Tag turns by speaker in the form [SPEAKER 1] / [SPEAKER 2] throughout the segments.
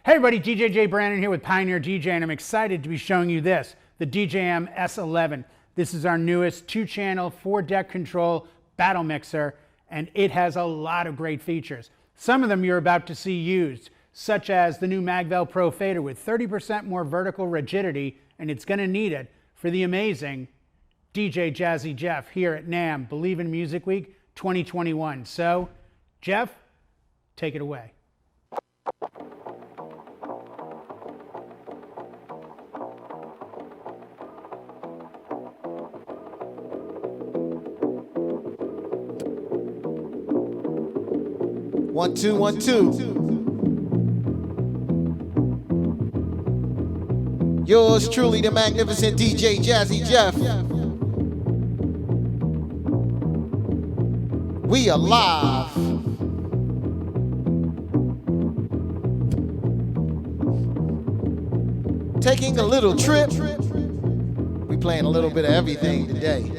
[SPEAKER 1] Hey everybody, DJ Brandon here with Pioneer DJ, and I'm excited to be showing you this, the DJM-S11. This is our newest 2-channel, 4-deck control battle mixer, and it has a lot of great features. Some of them you're about to see used, such as the new Magvel Pro fader with 30% more vertical rigidity, and it's going to need it for the amazing DJ Jazzy Jeff here at NAMM Believe in Music Week 2021. So, Jeff, take it away.
[SPEAKER 2] One, two, 1, 2. Yours truly, the magnificent DJ Jazzy Jeff. We are live. Taking a little trip. We playing a little bit of everything today.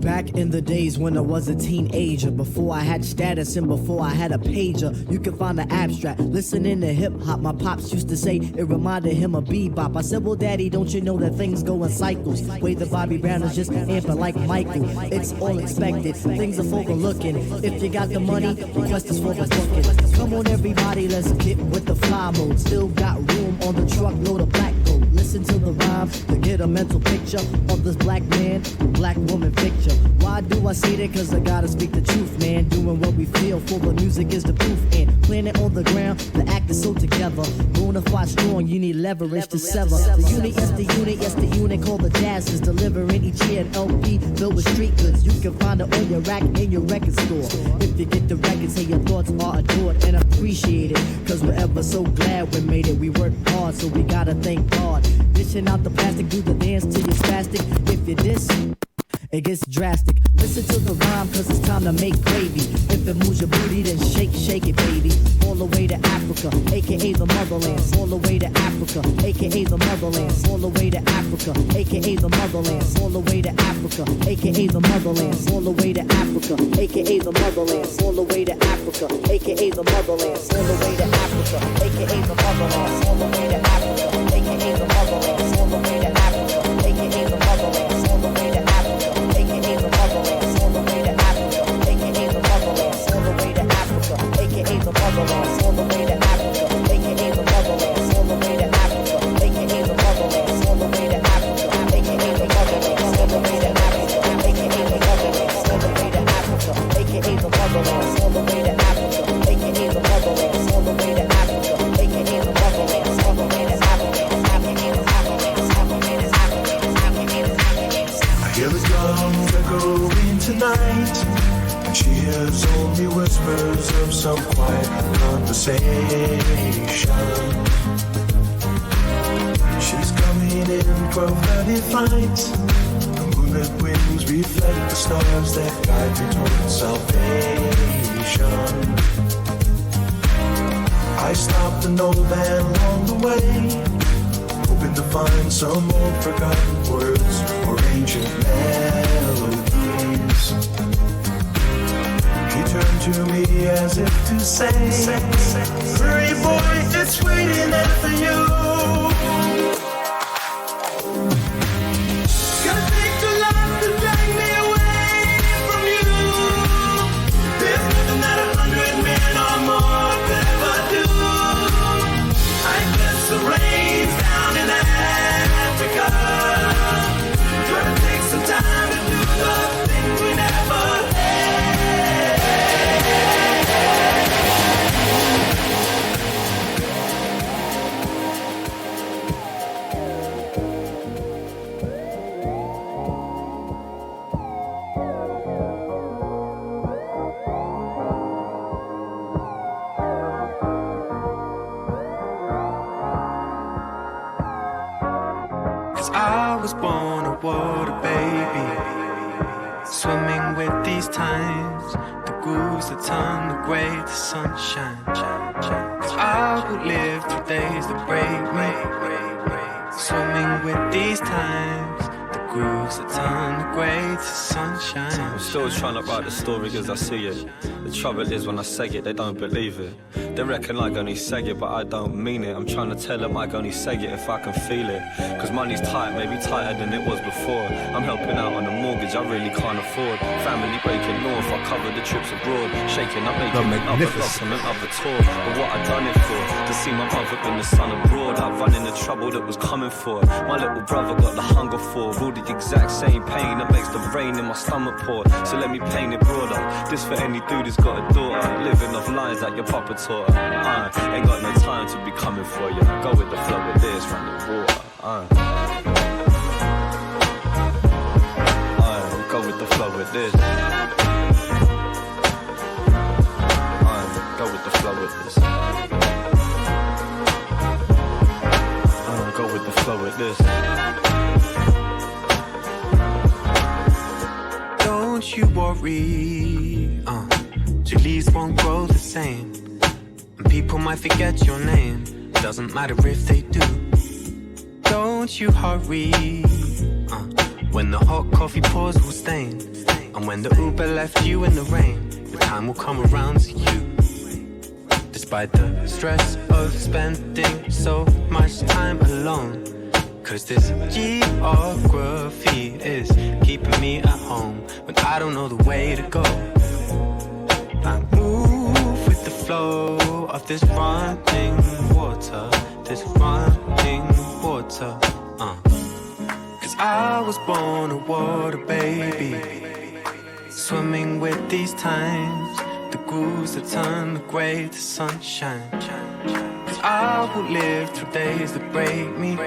[SPEAKER 3] Back in the days when I was a teenager, before I had status and before I had a pager, you can find the abstract. Listening to hip hop, my pops used to say it reminded him of bebop. I said, well, daddy, don't you know that things go in cycles? Way the Bobby Brown is just amping like Michael. It's all expected, things are overlooking. If you got the money, request is for the booking. Come on, everybody, let's get with the fly mode. Still got room on the truckload of black gold. Listen to the rhyme to get a mental picture of this black man, black woman picture. Why do I say that? Cause I gotta speak the truth, man. Doing what we feel for the music is the proof. And planet on the ground, the act is so together. Bonafide strong, you need leverage to sever. The unit, yes the unit called the Jazz is delivering each year an LP filled with street goods. You can find it on your rack in your record store. If you get the record, say your thoughts are adored and appreciated. Cause we're ever so glad we made it. We worked hard, so we gotta thank God. Dishing out the plastic, do the dance till you're spastic. If you diss, it gets drastic. Listen to the rhyme, cause it's time to make gravy. If it moves your booty, then shake it, baby. All the way to Africa, aka the motherland. All the way to Africa, aka the motherland. All the way to Africa, aka the motherland. All the way to Africa, aka the motherland. All the way to Africa, aka the motherland. All the way to Africa, aka the motherland. All the way to Africa, aka the motherland. All the way to Africa, aka the motherland. All the way to Africa, aka the motherland. All the way to Africa, aka the motherland. All the way to Africa, aka the motherland. All the way to Africa, aka the motherland. All the way to Africa, aka the motherland. All the way to Africa, aka the motherland. All the way to Africa, aka the motherland. All the way to Africa, aka the motherland. All the way to Africa, aka the motherland. All the way to Africa, aka the motherland. All the way to Africa, aka the motherland. All the way to Africa,
[SPEAKER 4] I hear the drums echoing tonight, and she hears only whispers of some quiet conversation. She's coming in 12:30 flight. The moonlit wings reflect the stars that guide me towards salvation. I stopped an old man along the way, hoping to find some old forgotten words or ancient melodies. He turned to me as if to say, hurry boy, it's waiting there for you. Gonna take the life to drag me away from you. There's nothing that 100 men or more could ever do. I guess the rain's down in Africa. Gonna take some time to do the things we never had. I was born a water baby, swimming with these times, the grooves that turn the gray to sunshine. I would live through days that break me,
[SPEAKER 5] Swimming with these times, the grooves that turn the grey to sunshine.
[SPEAKER 6] I'm still trying to write the story as I see it. The trouble is when I say it, they don't believe it. They reckon I only say it, but I don't mean it. I'm trying to tell them I only say it if I can feel it. Cause money's tight, maybe tighter than it was before. I'm helping out on the mortgage I really can't afford. Family breaking north, I cover the trips abroad. Shaking up, making another loss on another tour. But what I done it for? To see my mother in the sun abroad. I run in the trouble that was coming for. My little brother got the hunger for. All the exact same pain that makes the rain in my stomach pour. So let me paint it broader. This for any dude who's got a daughter. Living off lines that your papa taught. Ain't got no time to be coming for you. Go with the flow with this, run the water. Go with the flow with this. Go with the flow with this. Go with the flow with this.
[SPEAKER 5] Don't you worry, your leaves won't grow the same. And people might forget your name. Doesn't matter if they do. Don't you hurry, when the hot coffee pours will stain. And when the Uber left you in the rain, the time will come around to you. Despite the stress of spending so much time alone. Cause this geography is keeping me at home when I don't know the way to go. I move with the flow of this running water, this running water. Cause I was born a water baby, swimming with these times, the grooves that turn the grey to sunshine. Cause I will live through days that break me,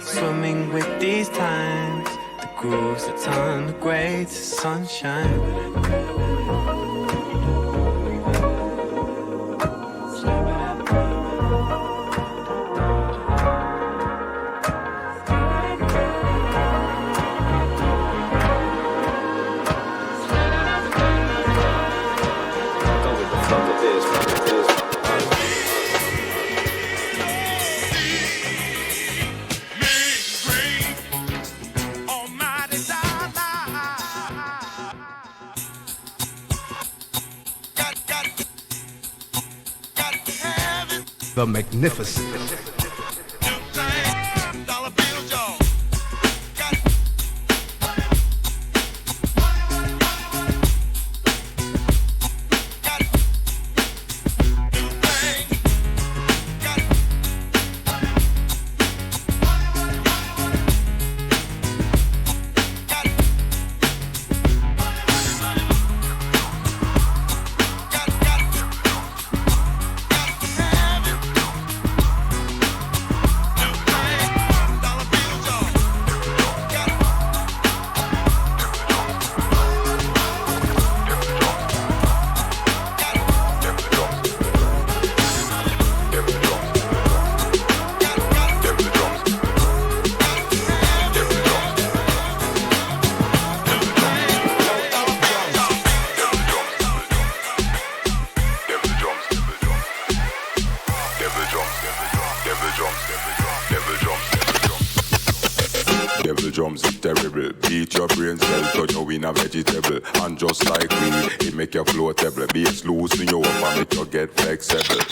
[SPEAKER 5] swimming with these times, the grooves that turn the grey to sunshine.
[SPEAKER 7] The Magnificent.
[SPEAKER 8] Vegetable and just like me, it make you floatable. Bass loosen you up and make you get flexible.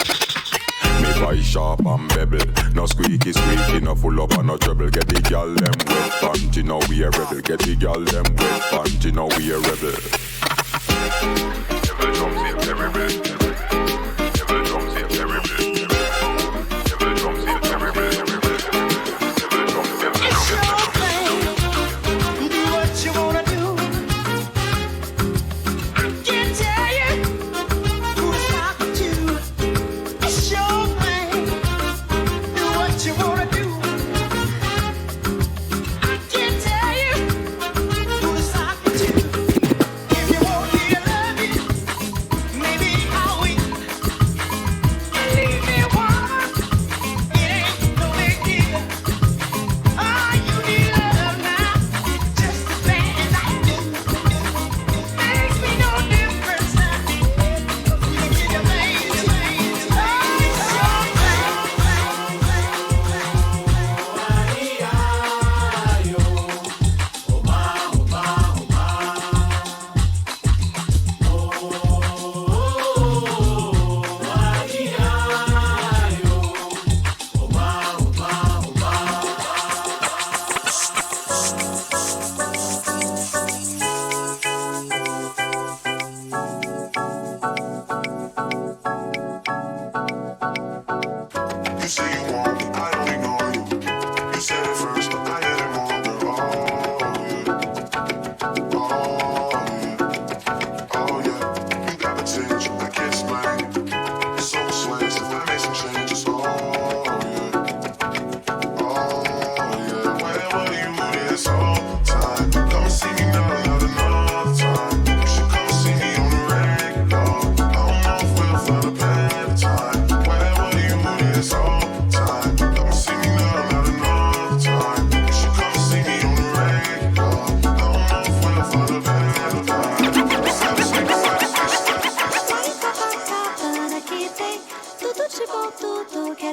[SPEAKER 8] Me buy sharp and bevel, no squeaky, no full up and no trouble. Get the girl them wet panty, now we a rebel. Get the girl them wet panty, now we a rebel. Devil drums here terrible. Devil drums here terrible. Devil drums here terrible. Devil drums here terrible.
[SPEAKER 4] Do what you wanna do. If you want me to love you,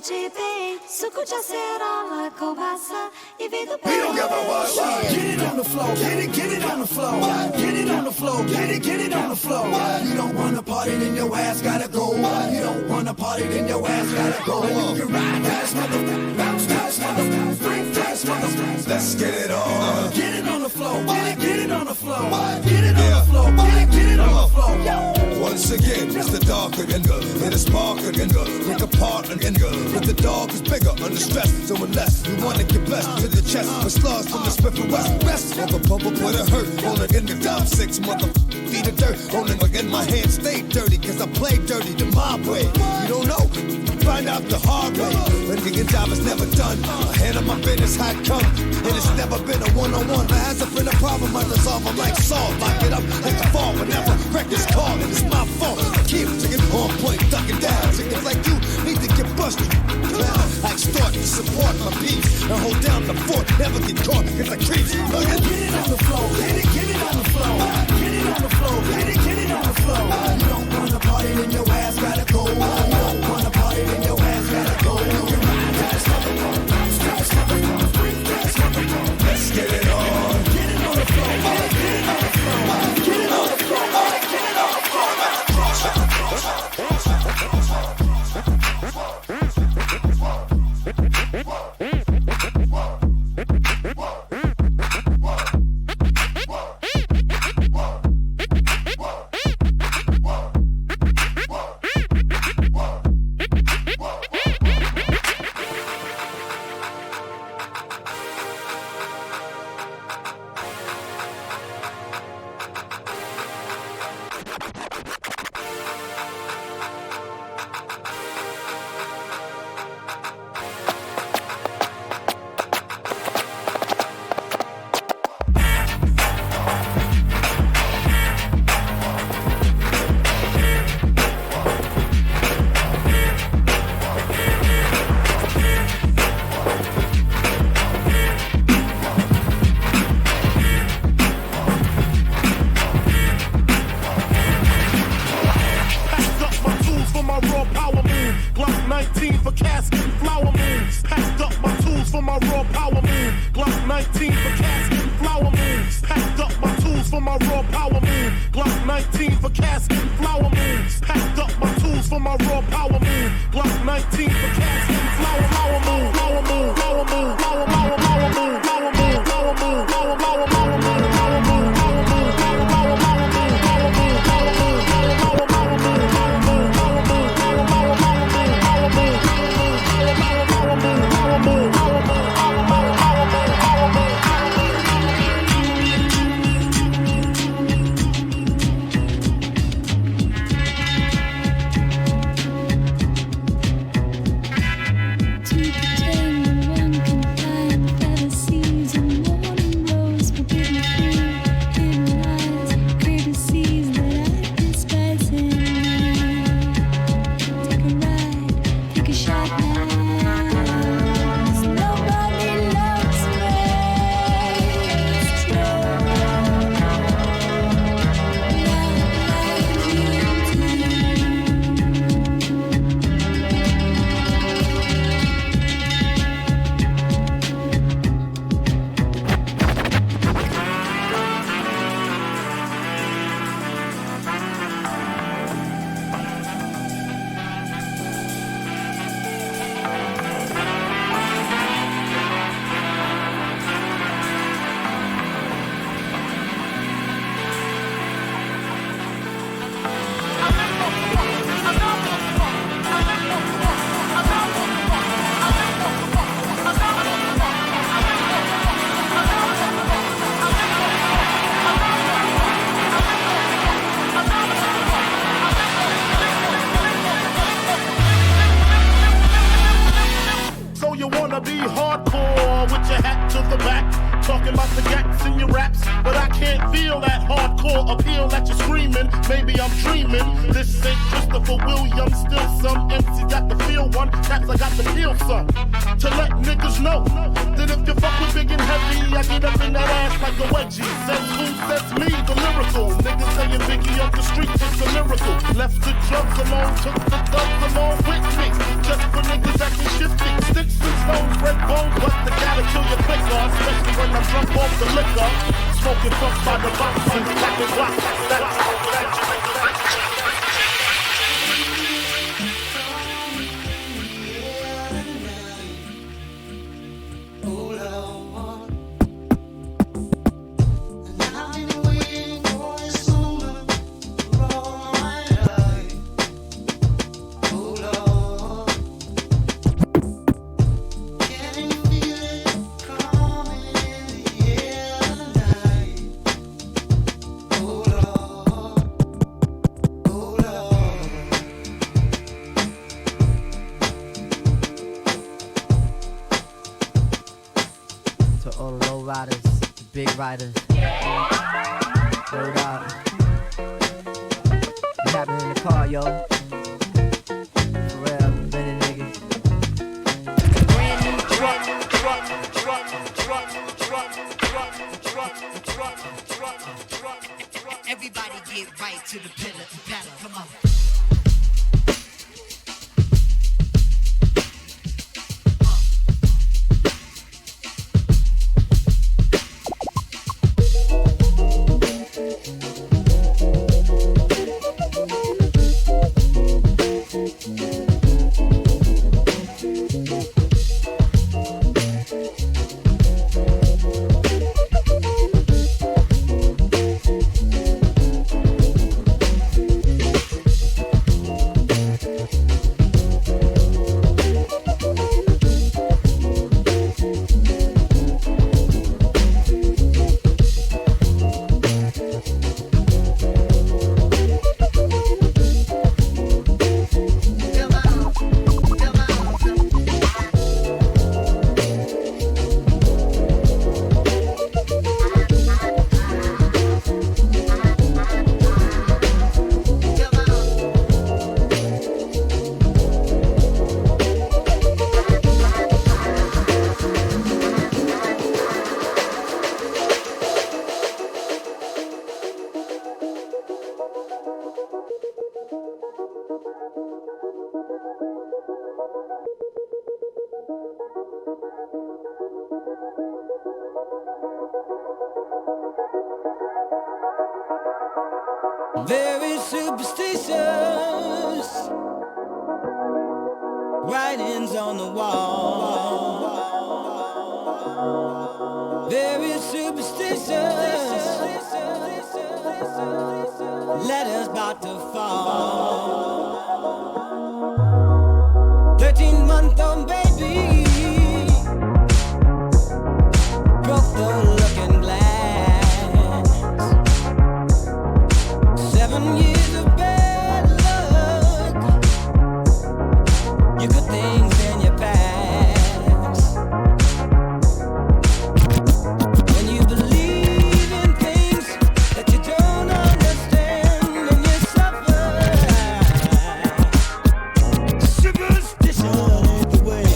[SPEAKER 9] Mete bem, suco de acerola, cobaça e vem do
[SPEAKER 4] We don't give a what. Get it on the floor, get it on the floor. Get it on the floor, get it on the floor. You don't wanna party, then your ass gotta go. You don't wanna party, then your ass gotta go. You can ride fast, motherfucker, bounce fast, motherfucker, break fast, motherfucker. Let's get it on. Get it on the floor, get it on the floor. Get it on the floor, get it on the floor.
[SPEAKER 10] Once again, it's the dark again, it is spark again, break apart again, but the dog is bigger under stress, so unless you wanna get blessed to the chest, with slugs from the Smith and West, best of a bubble put a hurt on it in the top 6 feet of dirt on it again, my hands stay dirty, cause I play dirty the mob way, you don't know, find out the hard way, when the job is never done, I handle my business how it come, and it's never been a one-on-one, there hasn't been a problem, I resolve them like salt, lock it up, like a fall, whenever wreck is called, and it's my fault, I keep taking on point, ducking down, chickens like you need to get busted, I extort to support my peace, and hold down the fort, never get caught, cause I creep, get it on the floor, get it on the floor, get it on the floor, get it on the floor, you don't wanna party, then your ass gotta go, you don't wanna party, then your ass gotta go, you can ride fast, let's get it on, get it on the floor, get it on the floor, get it on the floor, get it on the floor,
[SPEAKER 11] Left the drugs alone, took the thugs along with me. Just for niggas that can quicker, especially when I'm drunk off the liquor. Smoking funk by the box, packing blocks.
[SPEAKER 3] Big riders. Word up. What happened in the car, yo? For real, many niggas. Brand new truck. Everybody get right to the pedal. Come on.
[SPEAKER 4] Very superstitious writings on the wall. Very superstitious letters about to fall. 13-month-old baby broke the looking glass. 7 years of bad luck. You good things in your past. When you believe in things that you don't understand and you suffer. Superstition is the way.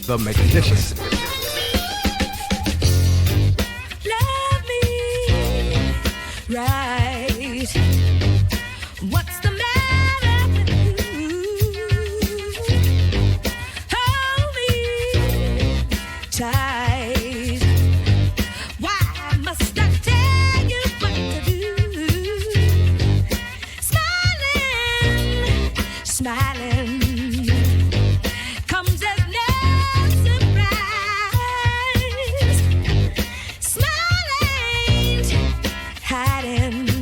[SPEAKER 7] The Magnificent.
[SPEAKER 9] Love me right. What's the matter with you? Hold me tight. Why must I tell you what to do? Smiling, smiling. Comes as no surprise. Smile ain't hiding.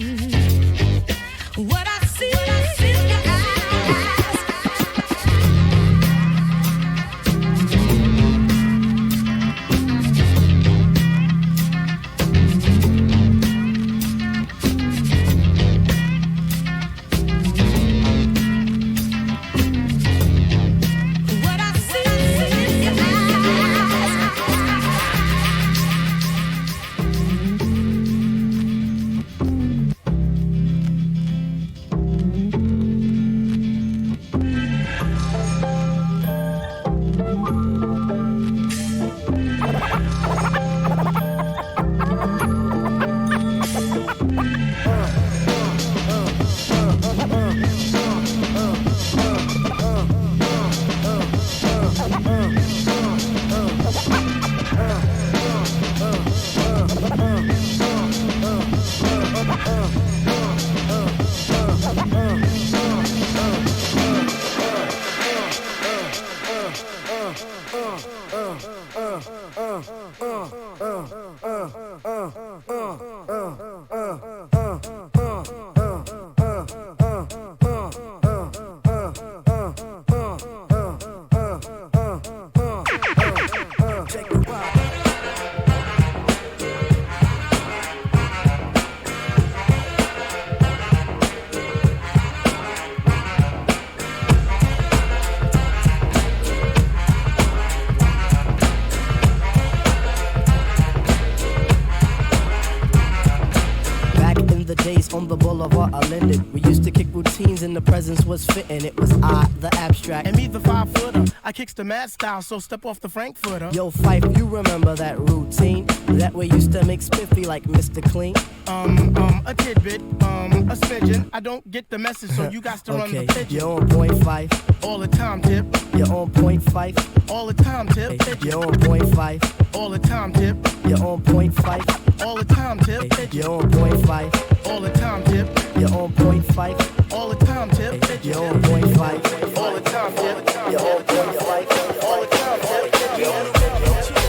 [SPEAKER 3] On the boulevard I landed. We used to kick routines and the presence was fitting. It was I, the abstract.
[SPEAKER 12] And me, the 5-footer. I kicks the mad style, so step off the Frankfurter.
[SPEAKER 3] Yo, Fife, you remember that routine? That we used to make spiffy like Mr. Clean?
[SPEAKER 12] A tidbit, a smidgen. I don't get the message, so you got to run the pigeon.
[SPEAKER 3] You're on point, Fife.
[SPEAKER 12] All the time, tip.
[SPEAKER 3] You're on point, Fife.
[SPEAKER 12] All the time, tip.
[SPEAKER 3] You're on point, Fife.
[SPEAKER 12] All the time, tip.
[SPEAKER 3] You're on point, Fife.
[SPEAKER 12] All the time, tip.
[SPEAKER 3] You're on point, Fife.
[SPEAKER 12] All the time, tip.
[SPEAKER 3] You're on point, Fife.
[SPEAKER 12] All the time, tip.
[SPEAKER 3] You're on point, Fife.
[SPEAKER 12] All the time, tip.
[SPEAKER 3] You're on point, Fife.
[SPEAKER 12] All the time, tip.
[SPEAKER 3] You're on point, Fife.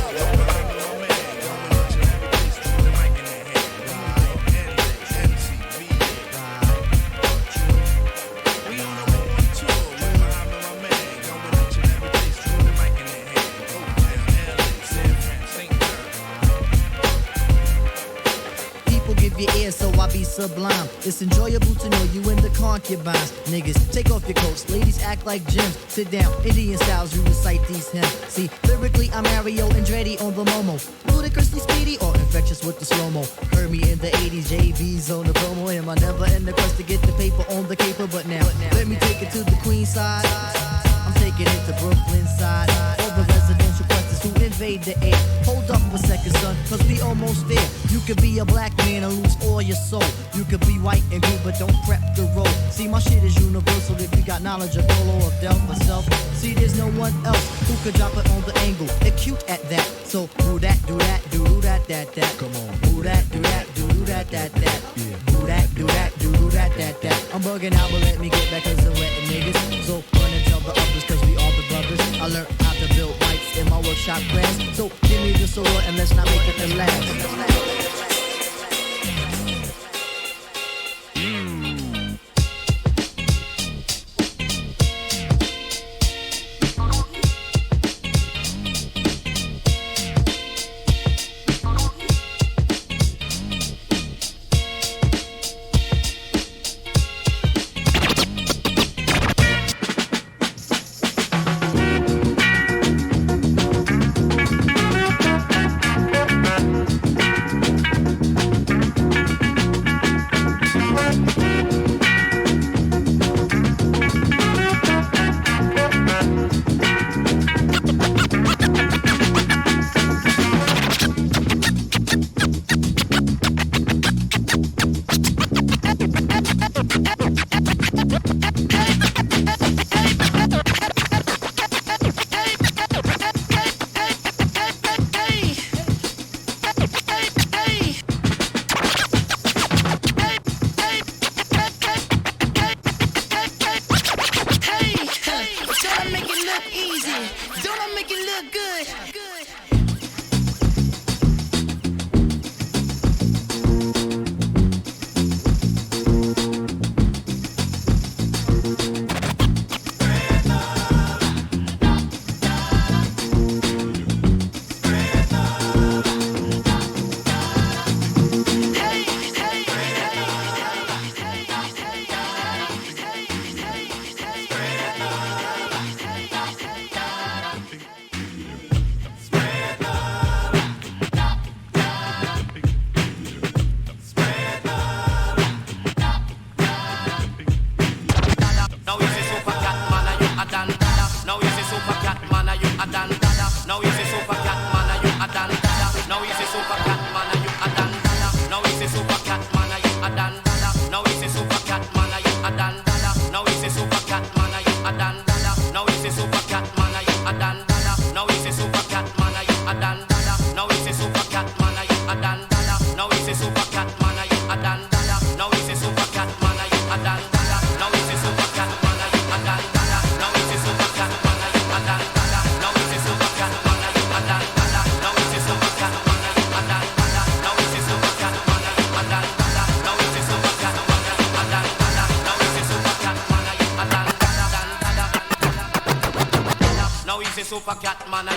[SPEAKER 13] Your ear, so I be sublime. It's enjoyable to know you in the concubines. Niggas, take off your coats. Ladies act like gems. Sit down, Indian styles, you recite these hymns. See, lyrically, I'm Mario Andretti on the Momo. Ludicrously speedy or infectious with the slow-mo. Heard me in the 80s, JV's on the promo. Am I never in the quest to get the paper on the caper? But now, let me take it to the Queen side. I'm taking it to Brooklyn side. All the residential questions who invade the air. Hold up a second, son, cause we almost there. You could be a black man and lose all your soul. You could be white and blue, but don't prep the road. See, my shit is universal if you got knowledge of Dolo or Del myself. See, there's no one else who could drop it on the angle. They're cute at that. So, do that, do that, do that, that. Come on. Do that, do that, do that, that. Yeah. Do that, do that, do that, that. I'm bugging out, but let me get back cause I'm wetting niggas. So, run and tell the others cause we all the brothers. I learned how to build bikes in my workshop class. So, give me the sword and let's not make it the last.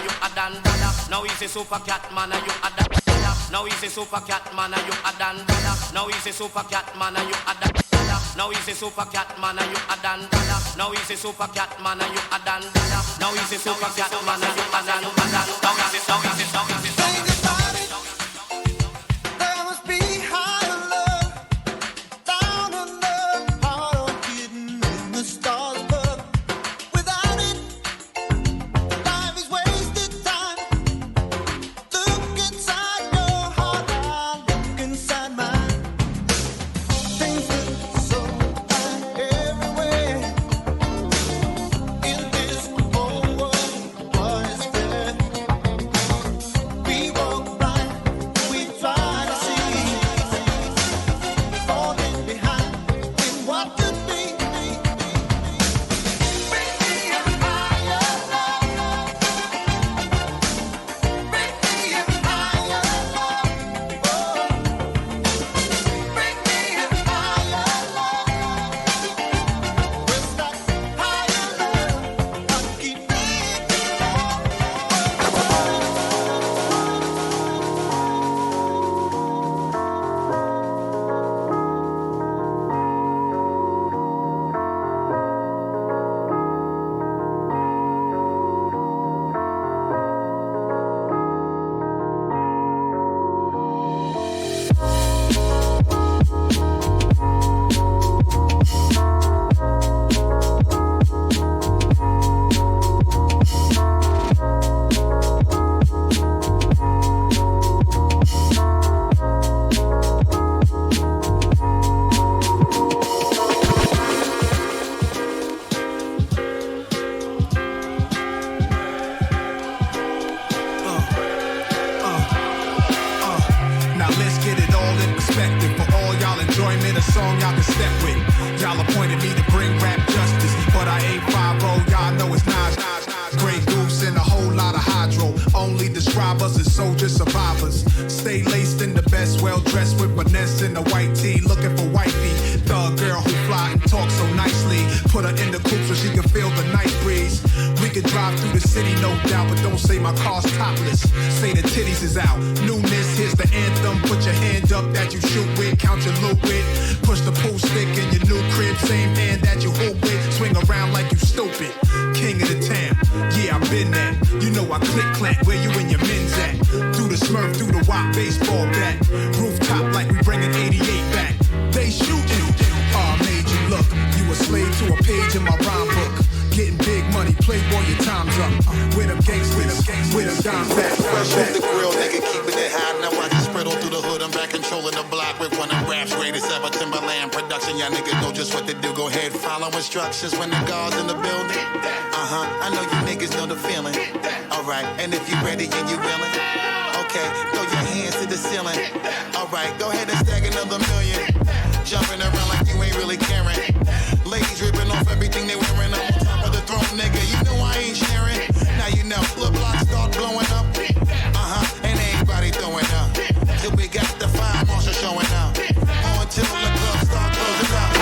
[SPEAKER 14] you a dan dada. Now he's a super cat man, you a dan dada. Now he's a super cat man, you a dan dada. Now he's a super cat man, you a dan dada. Now he's a super cat man, you a dan dada. Now he's a super cat man, you a dan dada. Now he's a super cat man, you a dan dada. Now he's a
[SPEAKER 4] Think about it. There must be higher love, down on love, hard on getting in the stars above. Without it, life is wasted time. Look inside your heart, I look inside mine. Things look so bad everywhere. In this whole world, what is there? We walk by, we try to see, falling behind in what could be. Bring me a higher love. Bring me a higher love. Oh, bring me a higher love. Where's that higher love? I keep thinking
[SPEAKER 15] Now let's get it all in perspective. For all y'all enjoyment, a song y'all can step with. Y'all appointed me to bring rap justice, but I ain't 5-0, y'all know it's Nas. Grey Goose and a whole lot of hydro. Only describe us as soldier survivors. Stay laced in the best, well dressed with finesse in the white tee. Looking for wifey, thug girl who fly and talk so nicely. Put her in the coupe so she can feel the night breeze. We can drive through the city, no doubt, but don't say my car's topless. Say the titties is out. Newness, here's the anthem. Put your hand up that you shoot with, count your loot with. Push the pool stick in your new crib, same hand that you hoop with. Swing around like you stupid. King of the town, yeah, I've been there. You know I click clank where you and your men's at. Through the Smurf, through the WAP baseball bat. Rooftop like we bringing 88 back. They shoot you, made you look. You a slave to a page in my rhyme book. Getting big money, playboy, your time's up. With them gangsters, with them dime back.
[SPEAKER 16] Fresh off the grill, nigga, keeping it high. Now I can spread all through the hood. I'm back controlling the block with one of rap's greatest ever. Timberland production. Y'all niggas know just what to do. Go ahead, follow instructions when the guards in the building. I know you niggas know the feeling. Alright, and if you ready and you willing, okay, throw your hands to the ceiling. Alright, go ahead and stack another million. Jumping around like you ain't really caring. Ladies ripping off everything they wearing. I'm on top of the throne, nigga. You know I ain't sharing. Now you know, the block start blowing up. And everybody throwing up. Till we got the fire marshal showing up. Until the club start closing up.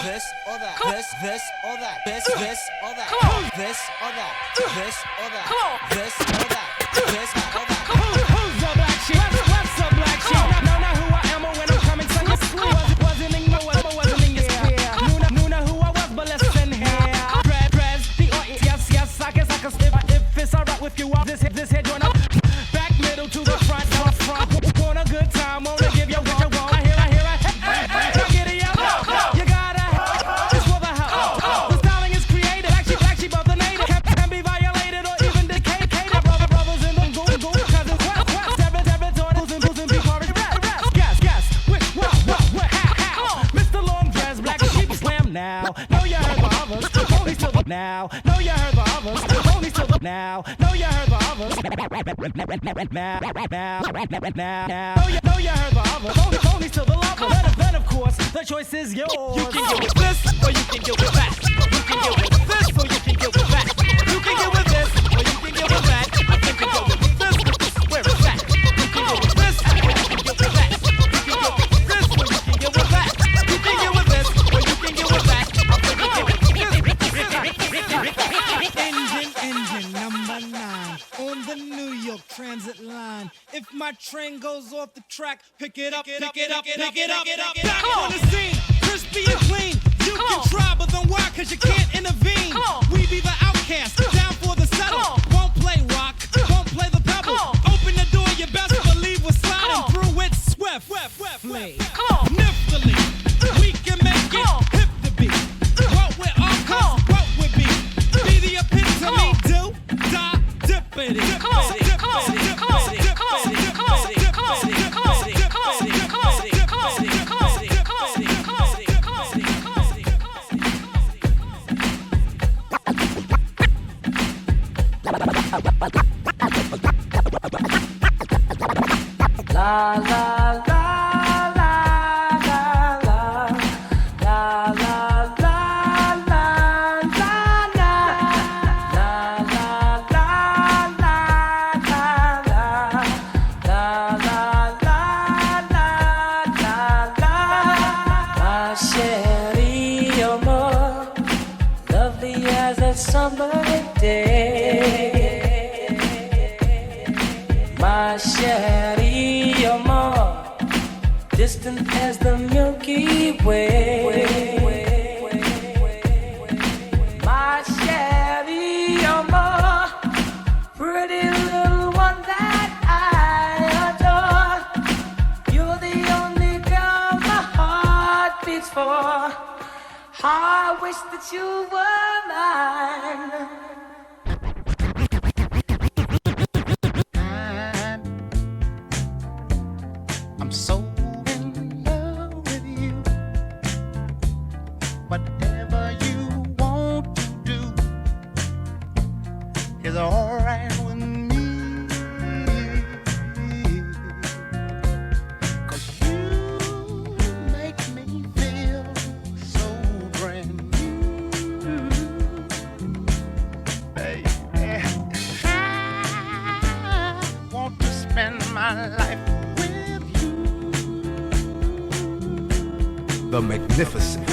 [SPEAKER 3] this or that, this or that, this or that, this or that, this or that, this or that, this or that.
[SPEAKER 12] Who's the black sheep? What's the black sheep? Know who I am or when I'm coming to your sleep. Wasn't in your sphere. Knew who I was, but listen here. Press the yes, I guess I can slip. If it's alright with you, this head joint up. Back middle to the front, front. Want a good time, wanna give you what you want. I hear. Now get it out. You gotta it's for the house. The styling is created, black sheep of the native. Can be violated or even decayed. Brothers in the goon, cousins, quest, territory, who's in be part of the rest. Guess, which, what, how. Mr. Long Dress, black sheep slam now. Know you heard the others, only still the now. Know you heard the others, only still the now. Know you heard the others, now. Know you heard the others, only still the lover. Then of course, the choice is yours. You can get with this, or you can get with that. You can get with this, or you can get with that. You can get with this, or you can get with that. I think you go with this, where it's at. You can get with this, or you can get with that. You can get with this, or you can get with that. You can get with this, or you can get with that. I think you get with this.
[SPEAKER 17] Engine number 9 on the New York Transit line. If my train goes off the track, pick it up. Back on the scene, crispy and clean. You can try, but don't why, cause you can't intervene. We be the outcast, down for the settle. Won't play rock, won't play the pebble. Open the door, you best believe we're sliding through it swift. Niftily, we can make it hip to beat. What with our cause, what with beat. Be the epitome, do, die, dippity.
[SPEAKER 4] La la la la la la la la la la la My chérie, you're more lovely as a summer day. My chérie, you're more distant as the Milky Way. My chérie, you're more pretty little one that I adore. You're the only girl my heart beats for. I wish that you were mine.
[SPEAKER 10] I'm so in love with you. Whatever you want to do is alright with me. 'Cause you make me feel so brand new, baby. I want to spend my life.
[SPEAKER 7] The Magnificent.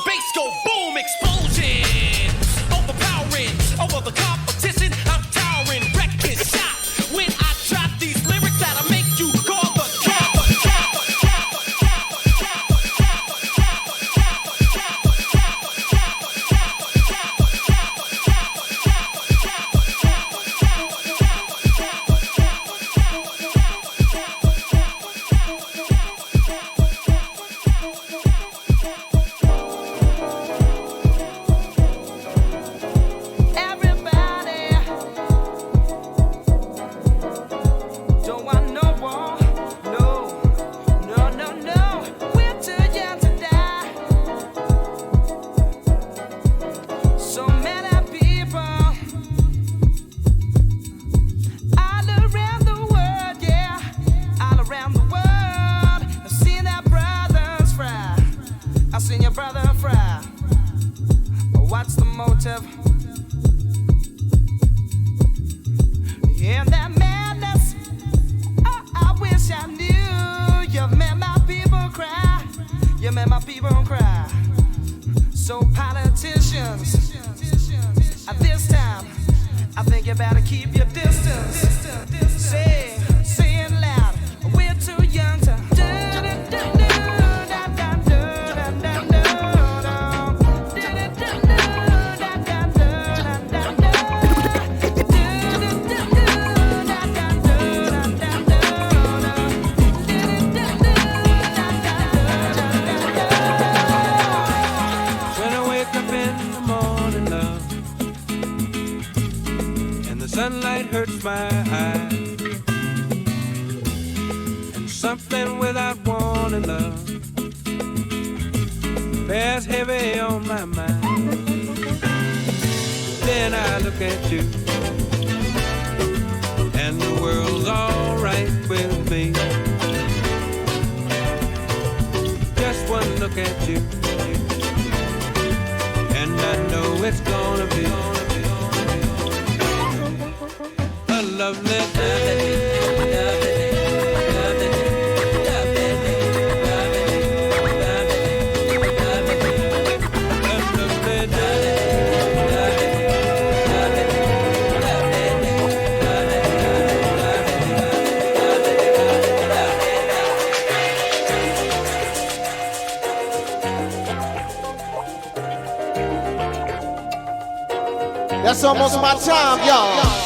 [SPEAKER 18] bass go boom, explosion. Overpowering, over the competition, I'm towering, wrecking shop. When I drop these lyrics that'll make you call the
[SPEAKER 2] That's almost my time, y'all.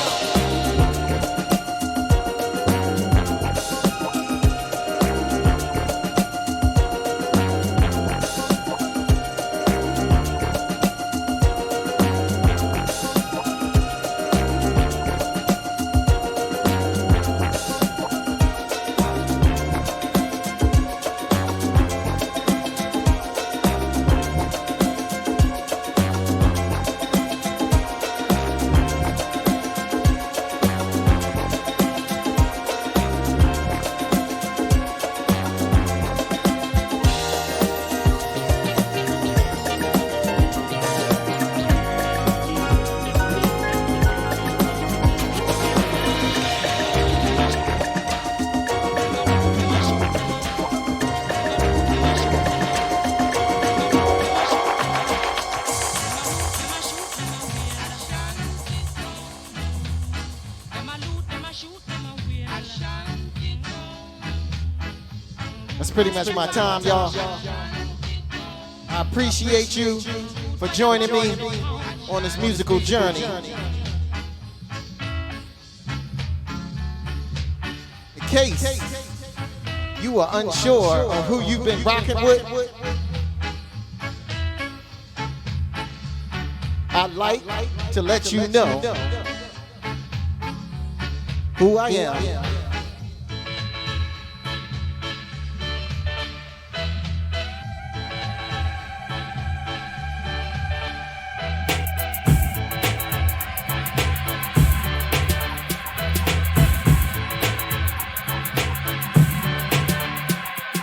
[SPEAKER 2] That's pretty much my time, y'all. I appreciate you for joining me on this musical journey. In case you are unsure of who you've been rocking with, I'd like to let you know who I am.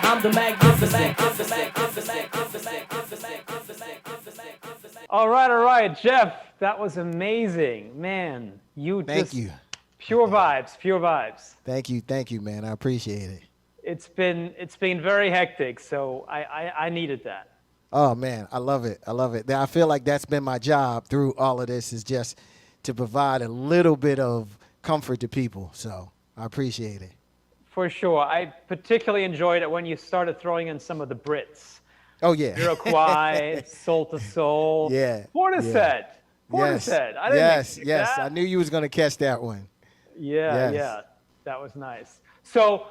[SPEAKER 12] I'm the Magnificent.
[SPEAKER 19] All right, Jeff. That was amazing, man.
[SPEAKER 2] Thank you.
[SPEAKER 19] Pure vibes, pure vibes.
[SPEAKER 2] Thank you, man. I appreciate it.
[SPEAKER 19] It's been very hectic, so I needed that.
[SPEAKER 2] Oh man, I love it. I love it. I feel like that's been my job through all of this, is just to provide a little bit of comfort to people. So I appreciate it.
[SPEAKER 19] For sure. I particularly enjoyed it when you started throwing in some of the Brits.
[SPEAKER 2] Oh yeah.
[SPEAKER 19] Iroquois, Soul to Soul.
[SPEAKER 2] Yeah.
[SPEAKER 19] Portishead.
[SPEAKER 2] Yeah.
[SPEAKER 19] Portishead. I didn't
[SPEAKER 2] Yes,
[SPEAKER 19] expect
[SPEAKER 2] yes.
[SPEAKER 19] that.
[SPEAKER 2] I knew you was gonna catch that one.
[SPEAKER 19] Yeah,
[SPEAKER 2] Yes.
[SPEAKER 19] yeah. That was nice. So,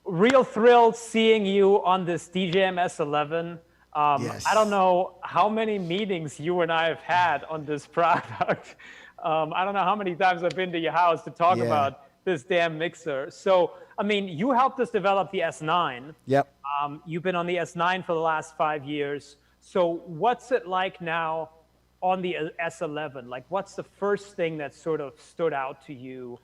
[SPEAKER 19] real thrilled seeing you on this DJM-S11.
[SPEAKER 2] Yes.
[SPEAKER 19] I don't know how many meetings you and I have had on this product. I don't know how many times I've been to your house to talk
[SPEAKER 2] Yeah.
[SPEAKER 19] about this damn mixer. So, I mean, you helped us develop the S9.
[SPEAKER 2] Yep.
[SPEAKER 19] You've been on the S9 for the last 5 years. So what's it like now on the S11? Like, what's the first thing that sort of stood out to you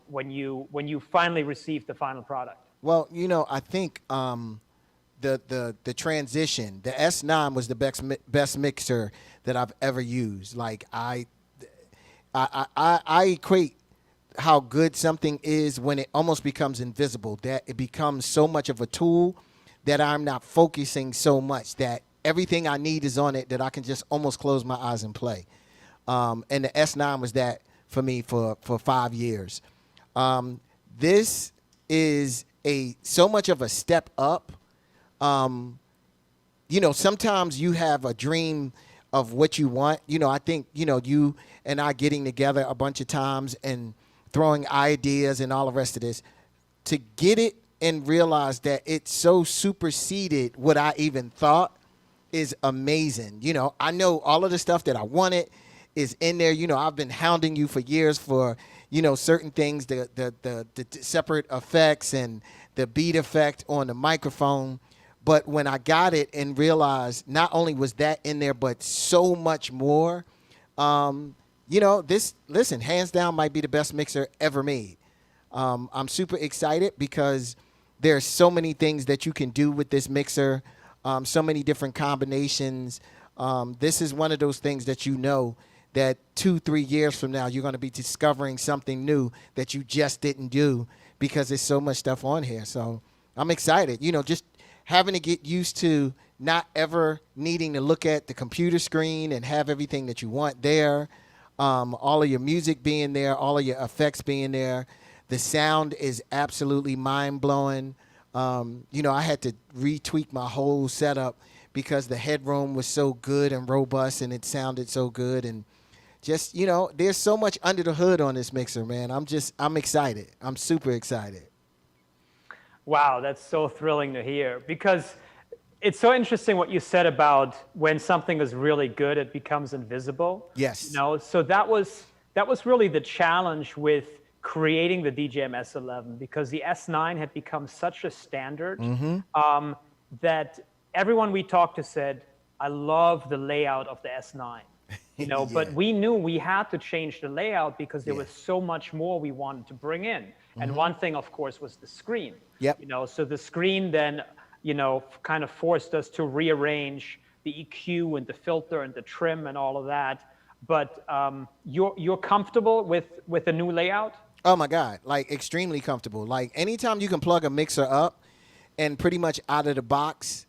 [SPEAKER 19] when you finally received the final product?
[SPEAKER 2] Well, you know, I think the transition, the S9 was the best mixer that I've ever used. Like I equate how good something is when it almost becomes invisible, that it becomes so much of a tool that I'm not focusing so much, that everything I need is on it, that I can just almost close my eyes and play. And the S9 was that for me for 5 years. This is so much of a step up. You know, sometimes you have a dream of what you want. You know, I think, you know, you and I getting together a bunch of times and throwing ideas and all the rest of this, to get it and realize that it so superseded what I even thought is amazing. You know, I know all of the stuff that I wanted is in there. You know, I've been hounding you for years for, you know, certain things, the separate effects and the beat effect on the microphone. But when I got it and realized not only was that in there, but so much more, you know, listen, hands down might be the best mixer ever made. I'm super excited because there's so many things that you can do with this mixer, so many different combinations. This is one of those things that you know that 2-3 years from now, you're going to be discovering something new that you just didn't do because there's so much stuff on here. So I'm excited, you know, just having to get used to not ever needing to look at the computer screen and have everything that you want there. All of your music being there, all of your effects being there. The sound is absolutely mind-blowing. You know, I had to retweak my whole setup because the headroom was so good and robust and it sounded so good. And just, you know, there's so much under the hood on this mixer, man. I'm excited. I'm super excited.
[SPEAKER 19] Wow, that's so thrilling to hear, because it's so interesting what you said about when something is really good, it becomes invisible.
[SPEAKER 2] Yes.
[SPEAKER 19] You know, so that was really the challenge with creating the DJM-S11, because the S9 had become such a standard that everyone we talked to said, I love the layout of the S9. You know,
[SPEAKER 2] Yeah.
[SPEAKER 19] but we knew we had to change the layout because there was so much more we wanted to bring in. And one thing, of course, was the screen.
[SPEAKER 2] Yep.
[SPEAKER 19] You know, so the screen then, you know, kind of forced us to rearrange the EQ and the filter and the trim and all of that. But you're comfortable with the new layout?
[SPEAKER 2] Oh my God, like extremely comfortable. Like anytime you can plug a mixer up and pretty much out of the box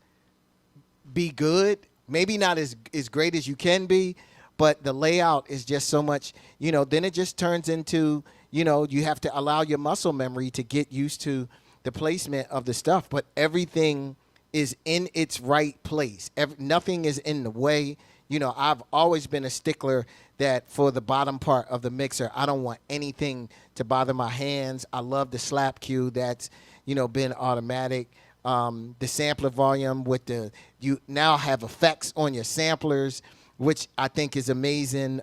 [SPEAKER 2] be good, maybe not as great as you can be, but the layout is just so much, you know, then it just turns into, you know, you have to allow your muscle memory to get used to the placement of the stuff, but everything is in its right place. Nothing is in the way. You know, I've always been a stickler that for the bottom part of the mixer, I don't want anything to bother my hands. I love the slap cue that's, you know, been automatic. The sampler volume with you now have effects on your samplers, which I think is amazing,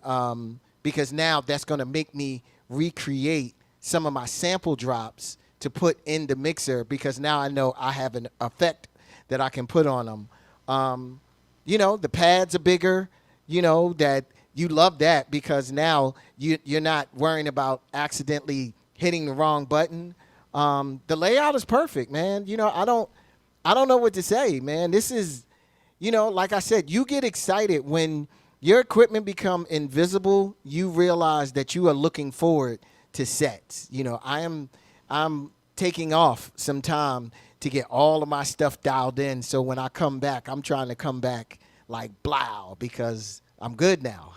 [SPEAKER 2] because now that's going to make me recreate some of my sample drops to put in the mixer, because now I know I have an effect that I can put on them. You know, the pads are bigger, you know, that you love that because now you're not worrying about accidentally hitting the wrong button. The layout is perfect, man. You know, I don't know what to say, man. This is, you know, like I said, you get excited when your equipment become invisible. You realize that you are looking forward to sets. You know, I'm taking off some time to get all of my stuff dialed in. So when I come back, I'm trying to come back like blow because I'm good now.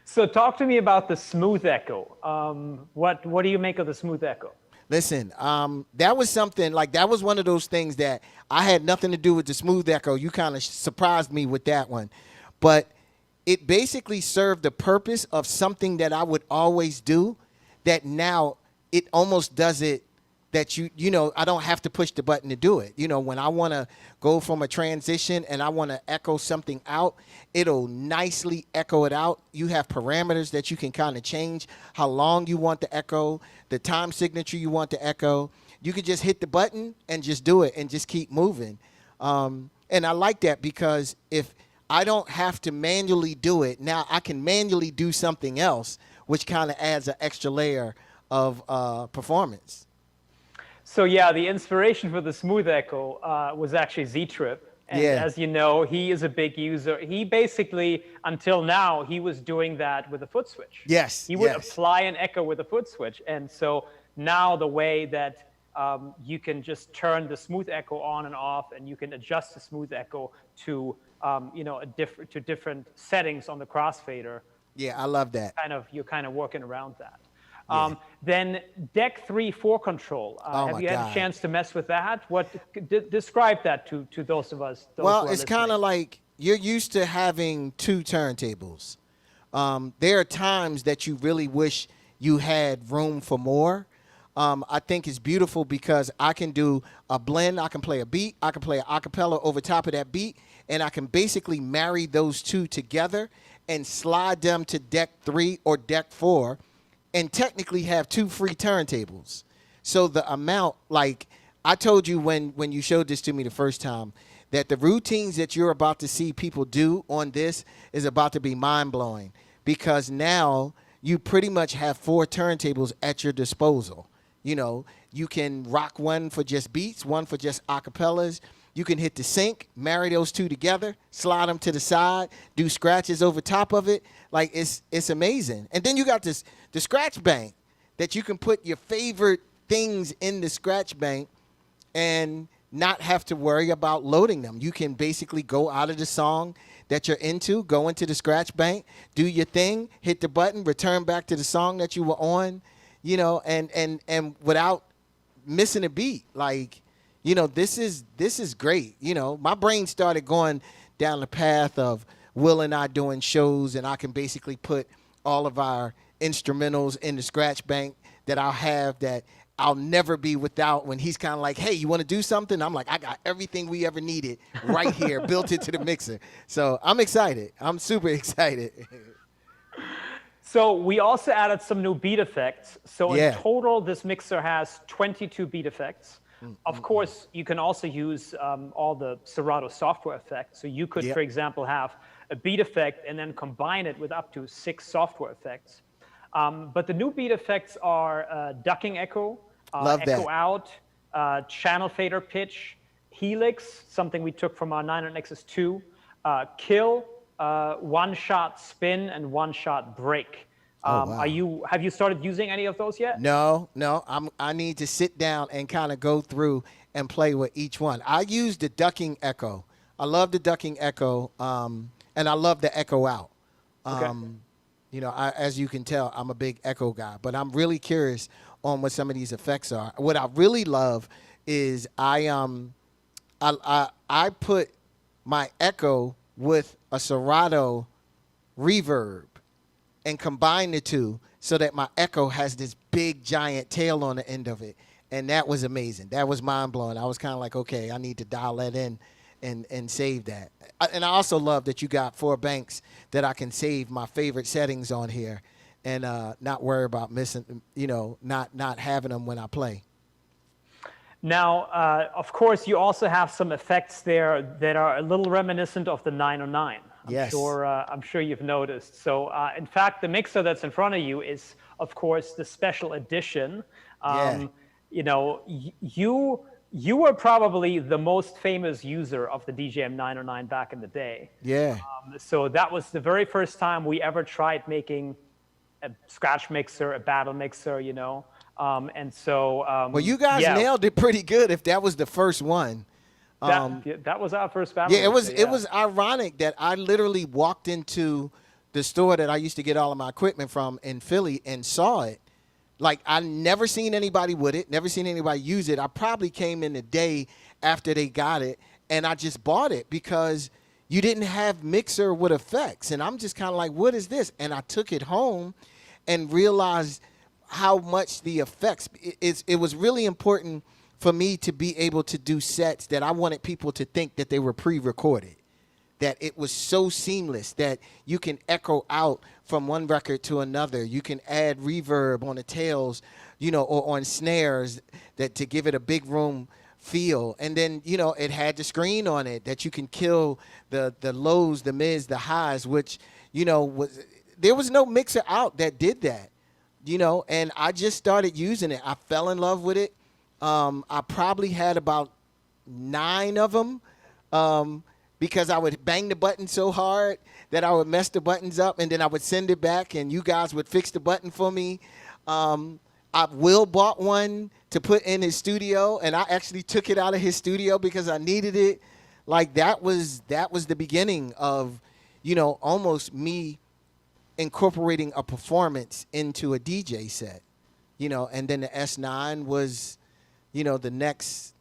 [SPEAKER 19] So talk to me about the smooth echo. What do you make of the smooth echo?
[SPEAKER 2] Listen, that was something like that was one of those things that I had nothing to do with the smooth echo. You kind of surprised me with that one, but it basically served the purpose of something that I would always do. That now it almost does it. That you know I don't have to push the button to do it. You know, when I want to go from a transition and I want to echo something out, it'll nicely echo it out. You have parameters that you can kind of change how long you want the echo, the time signature you want to echo. You can just hit the button and just do it and just keep moving. And I like that because if I don't have to manually do it, now I can manually do something else, which kind of adds an extra layer of performance.
[SPEAKER 19] So yeah, the inspiration for the smooth echo was actually Z-Trip. And as you know, he is a big user. He basically, until now, he was doing that with a foot switch.
[SPEAKER 2] Yes.
[SPEAKER 19] He would apply an echo with a foot switch. And so now the way that you can just turn the smooth echo on and off, and you can adjust the smooth echo to to different settings on the crossfader.
[SPEAKER 2] Yeah, I love that.
[SPEAKER 19] You're kind of working around that. Then Deck 3-4 control. Have you had a chance to mess with that? Describe that to those of us.
[SPEAKER 2] Well, it's kind of like you're used to having two turntables. There are times that you really wish you had room for more. I think it's beautiful because I can do a blend. I can play a beat. I can play an acapella over top of that beat. And I can basically marry those two together and slide them to Deck 3 or Deck 4 and technically have two free turntables. So the amount, like I told you when you showed this to me the first time, that the routines that you're about to see people do on this is about to be mind-blowing because now you pretty much have 4 turntables at your disposal. You know, you can rock one for just beats, one for just acapellas. You can hit the sync, marry those two together, slide them to the side, do scratches over top of it. Like it's amazing. And then you got the scratch bank that you can put your favorite things in the scratch bank and not have to worry about loading them. You can basically go out of the song that you're into, go into the scratch bank, do your thing, hit the button, return back to the song that you were on, you know, and without missing a beat. Like, you know, this is great. You know, my brain started going down the path of Will and I doing shows, and I can basically put all of our instrumentals in the scratch bank that I'll have that I'll never be without when he's kind of like, hey, you want to do something? I'm like, I got everything we ever needed right here built into the mixer. So I'm excited. I'm super excited.
[SPEAKER 19] So we also added some new beat effects. So in total, this mixer has 22 beat effects. Of course, you can also use all the Serato software effects. So you could, for example, have a beat effect and then combine it with up to 6 software effects. But the new beat effects are ducking echo, echo out, channel fader pitch, helix, something we took from our 900 Nexus 2, kill, one-shot spin, and one-shot break. Have you started using any of those yet?
[SPEAKER 2] No. I need to sit down and kind of go through and play with each one. I use the ducking echo. I love the ducking echo, and I love the echo out. You know, as you can tell, I'm a big echo guy, but I'm really curious on what some of these effects are. What I really love is I put my echo with a Serato reverb and combine the two so that my echo has this big giant tail on the end of it. And that was amazing. That was mind-blowing. I was kind of like, okay, I need to dial that in and save that. And I also love that you got 4 banks that I can save my favorite settings on here and not worry about missing, you know, not having them when I play.
[SPEAKER 19] Now, of course, you also have some effects there that are a little reminiscent of the 909. I'm sure you've noticed. So, in fact, the mixer that's in front of you is, of course, the special edition. You know, you were probably the most famous user of the DJM-909 back in the day. So that was the very first time we ever tried making a scratch mixer, a battle mixer, you know. And so,
[SPEAKER 2] well, you guys nailed it pretty good if that was the first one.
[SPEAKER 19] That was our first battle.
[SPEAKER 2] Yeah, it was ironic that I literally walked into the store that I used to get all of my equipment from in Philly and saw it. Like, I never seen anybody with it, never seen anybody use it. I probably came in the day after they got it, and I just bought it because you didn't have mixer with effects. And I'm just kind of like, what is this? And I took it home and realized how much the effects, it was really important for me to be able to do sets that I wanted people to think that they were pre-recorded, that it was so seamless that you can echo out from one record to another. You can add reverb on the tails, you know, or on snares that to give it a big room feel. And then, you know, it had the screen on it that you can kill the lows, the mids, the highs, which, you know, there was no mixer out that did that, you know, and I just started using it. I fell in love with it. I probably had about 9 of them because I would bang the button so hard that I would mess the buttons up, and then I would send it back, and you guys would fix the button for me. Will bought one to put in his studio, and I actually took it out of his studio because I needed it. Like, that was the beginning of, you know, almost me incorporating a performance into a DJ set, you know, and then the S9 was, you know, the next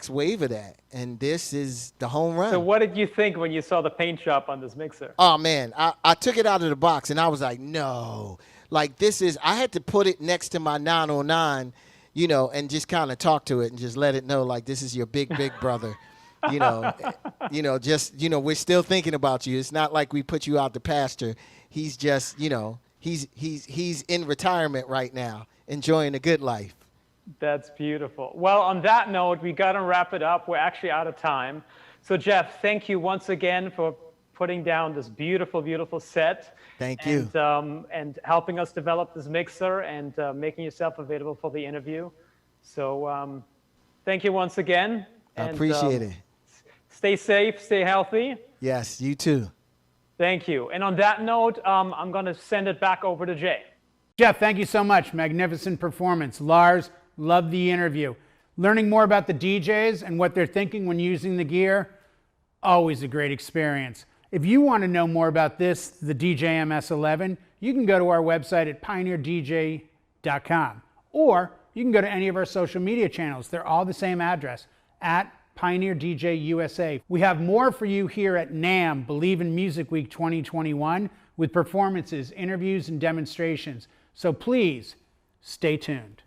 [SPEAKER 2] wave of that. And this is the home run.
[SPEAKER 19] So what did you think when you saw the paint job on this mixer?
[SPEAKER 2] Oh, man, I took it out of the box, and I was like, no. Like, I had to put it next to my 909, you know, and just kind of talk to it and just let it know, like, this is your big brother. You know, just, you know, we're still thinking about you. It's not like we put you out to pasture. He's just, you know, he's in retirement right now, enjoying a good life.
[SPEAKER 19] That's beautiful. Well, on that note, we got to wrap it up. We're actually out of time. So, Jeff, thank you once again for putting down this beautiful, beautiful set.
[SPEAKER 2] Thank you.
[SPEAKER 19] And helping us develop this mixer and making yourself available for the interview. So, thank you once again.
[SPEAKER 2] I appreciate it.
[SPEAKER 19] Stay safe, stay healthy.
[SPEAKER 2] Yes, you too.
[SPEAKER 19] Thank you. And on that note, I'm going to send it back over to Jay.
[SPEAKER 1] Jeff, thank you so much. Magnificent performance. Lars, love the interview. Learning more about the DJs and what they're thinking when using the gear, always a great experience. If you want to know more about this, the DJM-S11, you can go to our website at pioneerdj.com, or you can go to any of our social media channels. They're all the same address, at Pioneer DJ USA. We have more for you here at NAMM, Believe in Music Week 2021, with performances, interviews, and demonstrations. So please, stay tuned.